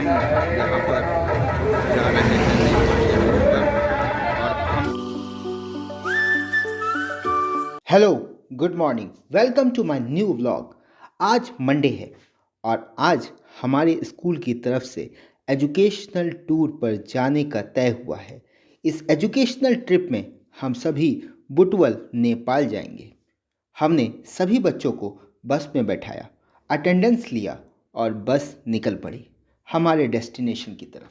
हम यहाँ पर जा रहे हैं नेपाल एयरपोर्ट पर और hello, good morning, welcome to my new vlog. आज मंडे है और आज हमारे स्कूल की तरफ से एजुकेशनल टूर पर जाने का तय हुआ है। इस एजुकेशनल ट्रिप में हम सभी बुटवल नेपाल जाएंगे। हमने सभी बच्चों को बस में बैठाया, अटेंडेंस लिया और बस निकल पड़ी हमारे डेस्टिनेशन की तरफ।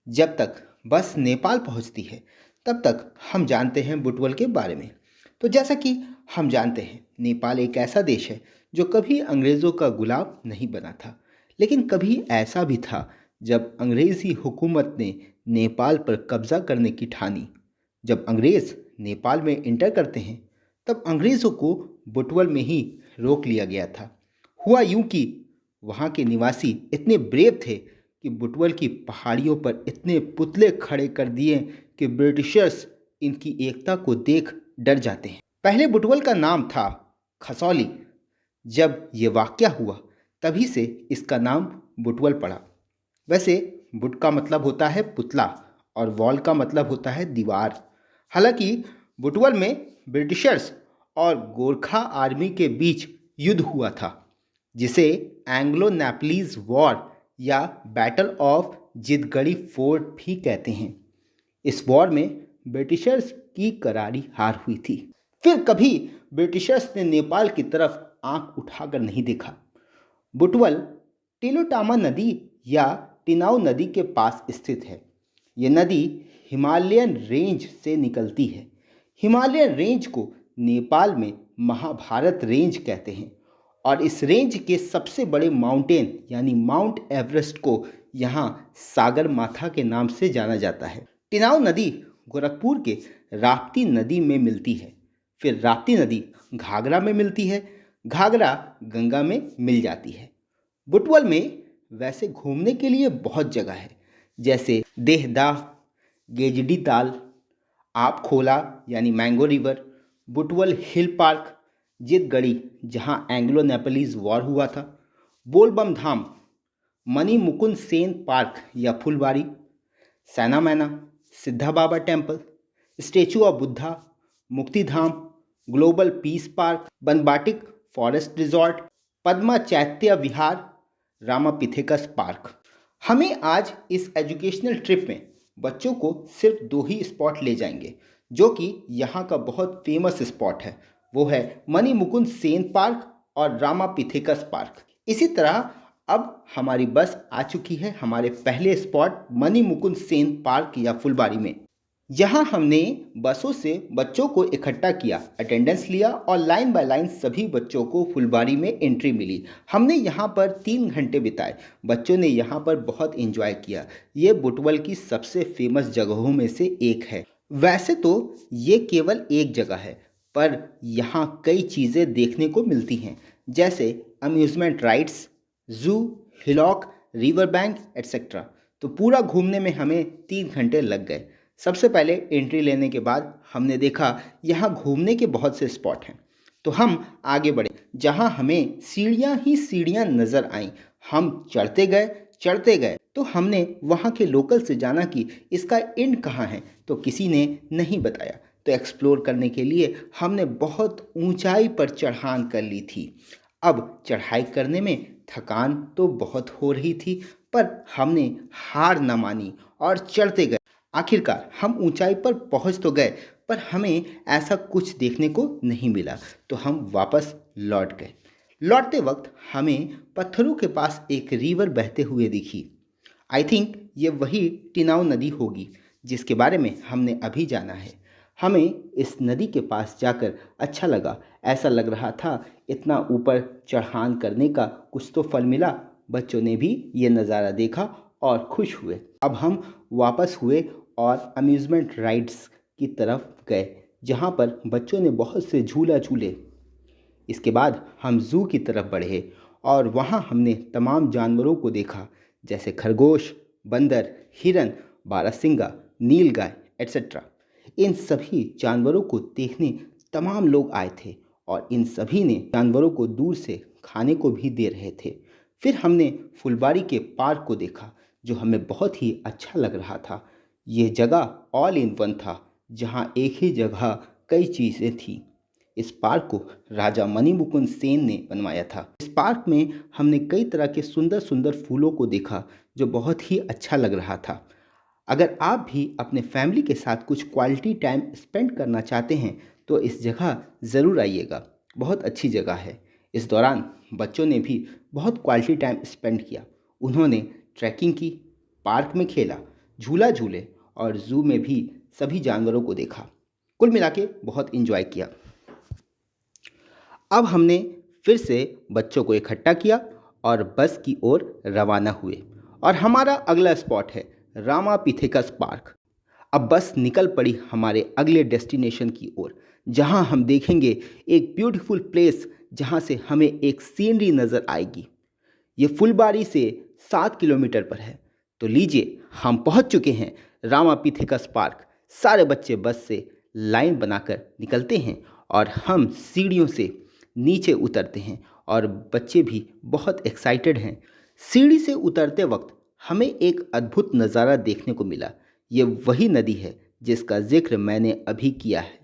जब तक बस नेपाल पहुंचती है तब तक हम जानते हैं बुटवल के बारे में। तो जैसा कि हम जानते हैं, नेपाल एक ऐसा देश है जो कभी अंग्रेज़ों का गुलाम नहीं बना था, लेकिन कभी ऐसा भी था जब अंग्रेज़ी हुकूमत ने नेपाल पर कब्ज़ा करने की ठानी। जब अंग्रेज़ नेपाल में इंटर करते हैं तब अंग्रेज़ों को बुटवल में ही रोक लिया गया था। हुआ यूं कि वहाँ के निवासी इतने ब्रेव थे कि बुटवल की पहाड़ियों पर इतने पुतले खड़े कर दिए कि ब्रिटिशर्स इनकी एकता को देख डर जाते हैं। पहले बुटवल का नाम था खसौली। जब ये वाक़या हुआ तभी से इसका नाम बुटवल पड़ा। वैसे बुट का मतलब होता है पुतला और वॉल का मतलब होता है दीवार। हालांकि बुटवल में ब्रिटिशर्स और गोरखा आर्मी के बीच युद्ध हुआ था, जिसे एंग्लो नेपलीज वॉर या बैटल ऑफ जितगढ़ी फोर्ट भी कहते हैं। इस वॉर में ब्रिटिशर्स की करारी हार हुई थी। फिर कभी ब्रिटिशर्स ने नेपाल की तरफ आंख उठाकर नहीं देखा। बुटवल टिलोटामा नदी या टिनाउ नदी के पास स्थित है। ये नदी हिमालयन रेंज से निकलती है। हिमालयन रेंज को नेपाल में महाभारत रेंज कहते हैं और इस रेंज के सबसे बड़े माउंटेन यानी माउंट एवरेस्ट को यहाँ सागर माथा के नाम से जाना जाता है। टिनाउ नदी गोरखपुर के राप्ती नदी में मिलती है। फिर राप्ती नदी घाघरा में मिलती है, घाघरा गंगा में मिल जाती है। बुटवल में वैसे घूमने के लिए बहुत जगह है, जैसे देहदाह, गेजडी ताल, आप खोला यानी mango river, Butwal hill park, Jitgadhi जहाँ एंग्लो नेपलीज वॉर हुआ था, बोलबम धाम, मनी मुकुंद सेन पार्क या Phulbari, Saina Maina, Siddha Baba temple, statue of Buddha, Mukti Dham, global peace park, Banbatika forest resort, Padma Chaitya Vihar, Ramapithecus park. हमें आज इस एजुकेशनल ट्रिप में बच्चों को सिर्फ 2 ही स्पॉट ले जाएंगे जो कि यहाँ का बहुत फेमस स्पॉट है। वो है मनी मुकुंद सेन पार्क और रामापिथेकस पार्क। इसी तरह अब हमारी बस आ चुकी है हमारे पहले spot money Mukunda Sen park या फुलबारी में। यहाँ हमने बसों से बच्चों को इकट्ठा किया, अटेंडेंस लिया और लाइन बाय लाइन सभी बच्चों को फुलबारी में एंट्री मिली। हमने यहाँ पर 3 घंटे बिताए। बच्चों ने यहाँ पर बहुत एंजॉय किया। ये बुटवल की सबसे फेमस जगहों में से एक है। वैसे तो ये केवल एक जगह है, पर यहाँ कई चीज़ें देखने को मिलती हैं, जैसे अम्यूज़मेंट राइड्स, जू, हिलॉक, रिवर बैंक एट्सेट्रा। तो पूरा घूमने में हमें 3 घंटे लग गए। सबसे पहले एंट्री लेने के बाद हमने देखा यहाँ घूमने के बहुत से स्पॉट हैं, तो हम आगे बढ़े जहाँ हमें सीढ़ियाँ ही सीढ़ियाँ नज़र आईं। हम चढ़ते गए तो हमने वहाँ के लोकल से जाना कि इसका एंड कहाँ है, तो किसी ने नहीं बताया। तो एक्सप्लोर करने के लिए हमने बहुत ऊंचाई पर चढ़ान कर ली थी। अब चढ़ाई करने में थकान तो बहुत हो रही थी, पर हमने हार न मानी और चढ़ते गए। आखिरकार हम ऊंचाई पर पहुंच तो गए, पर हमें ऐसा कुछ देखने को नहीं मिला, तो हम वापस लौट गए। लौटते वक्त हमें पत्थरों के पास एक रिवर बहते हुए दिखी। आई थिंक ये वही टिनाउ नदी होगी जिसके बारे में हमने अभी जाना है। हमें इस नदी के पास जाकर अच्छा लगा। ऐसा लग रहा था इतना ऊपर चढ़ान करने का कुछ तो फल मिला। बच्चों ने भी ये नज़ारा देखा और खुश हुए। अब हम वापस हुए और अम्यूज़मेंट राइड्स की तरफ गए, जहाँ पर बच्चों ने बहुत से झूला झूले। इसके बाद हम ज़ू की तरफ बढ़े और वहाँ हमने तमाम जानवरों को देखा, जैसे खरगोश, बंदर, हिरन, बारहसिंगा, नीलगाय एट्सेट्रा। इन सभी जानवरों को देखने तमाम लोग आए थे और इन सभी ने जानवरों को दूर से खाने को भी दे रहे थे। फिर हमने फुलबारी के पार्क को देखा, जो हमें बहुत ही अच्छा लग रहा था। ये जगह ऑल इन वन था, जहाँ एक ही जगह कई चीज़ें थी। इस पार्क को राजा मणिमुकुंद सेन ने बनवाया था। इस पार्क में हमने कई तरह के सुंदर सुंदर फूलों को देखा, जो बहुत ही अच्छा लग रहा था। अगर आप भी अपने फैमिली के साथ कुछ क्वालिटी टाइम स्पेंड करना चाहते हैं तो इस जगह ज़रूर आइएगा। बहुत अच्छी जगह है। इस दौरान बच्चों ने भी बहुत क्वालिटी टाइम स्पेंड किया। उन्होंने ट्रैकिंग की, पार्क में खेला, झूला झूले और जू में भी सभी जानवरों को देखा। कुल मिला के बहुत इंजॉय किया। अब हमने फिर से बच्चों को इकट्ठा किया और बस की ओर रवाना हुए। और हमारा अगला स्पॉट है रामापिथेकस पार्क। अब बस निकल पड़ी हमारे अगले डेस्टिनेशन की ओर, जहां हम देखेंगे एक ब्यूटीफुल प्लेस, जहां से हमें एक सीनरी नज़र आएगी। ये फुलबारी से 7 किलोमीटर पर है। तो लीजिए, हम पहुंच चुके हैं रामापिथेकस पार्क। सारे बच्चे बस से लाइन बनाकर निकलते हैं और हम सीढ़ियों से नीचे उतरते हैं और बच्चे भी बहुत एक्साइटेड हैं। सीढ़ी से उतरते वक्त हमें एक अद्भुत नज़ारा देखने को मिला। ये वही नदी है जिसका जिक्र मैंने अभी किया है।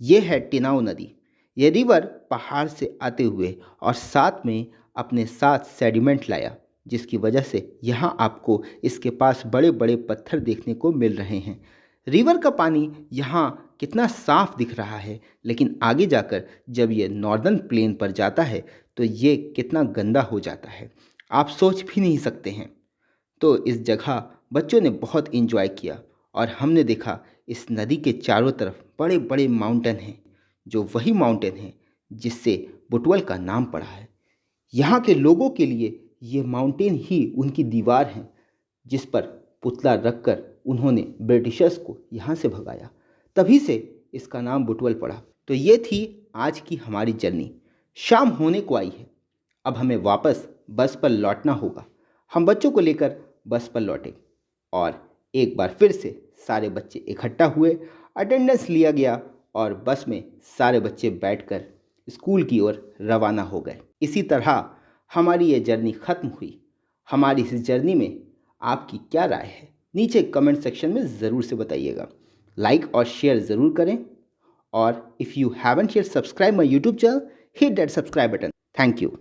ये है टिनाउ नदी। ये रिवर पहाड़ से आते हुए और साथ में अपने साथ सेडिमेंट लाया, जिसकी वजह से यहाँ आपको इसके पास बड़े बड़े पत्थर देखने को मिल रहे हैं। रिवर का पानी यहाँ कितना साफ दिख रहा है, लेकिन आगे जाकर जब ये नॉर्दर्न प्लेन पर जाता है तो ये कितना गंदा हो जाता है, आप सोच भी नहीं सकते हैं। तो इस जगह बच्चों ने बहुत इंजॉय किया और हमने देखा इस नदी के चारों तरफ बड़े बड़े माउंटेन हैं, जो वही माउंटेन हैं जिससे बुटवल का नाम पड़ा है। यहाँ के लोगों के लिए ये माउंटेन ही उनकी दीवार हैं, जिस पर पुतला रखकर उन्होंने ब्रिटिशर्स को यहाँ से भगाया। तभी से इसका नाम बुटवल पड़ा। तो ये थी आज की हमारी जर्नी। शाम होने को आई है। अब हमें वापस बस पर लौटना होगा। हम बच्चों को लेकर बस पर लौटे और एक बार फिर से सारे बच्चे इकट्ठा हुए, अटेंडेंस लिया गया और बस में सारे बच्चे बैठकर स्कूल की ओर रवाना हो गए। इसी तरह हमारी ये जर्नी ख़त्म हुई। हमारी इस जर्नी में आपकी क्या राय है, नीचे कमेंट सेक्शन में ज़रूर से बताइएगा। लाइक और शेयर ज़रूर करें और if you haven't yet subscribe my YouTube channel, hit that subscribe button. Thank you.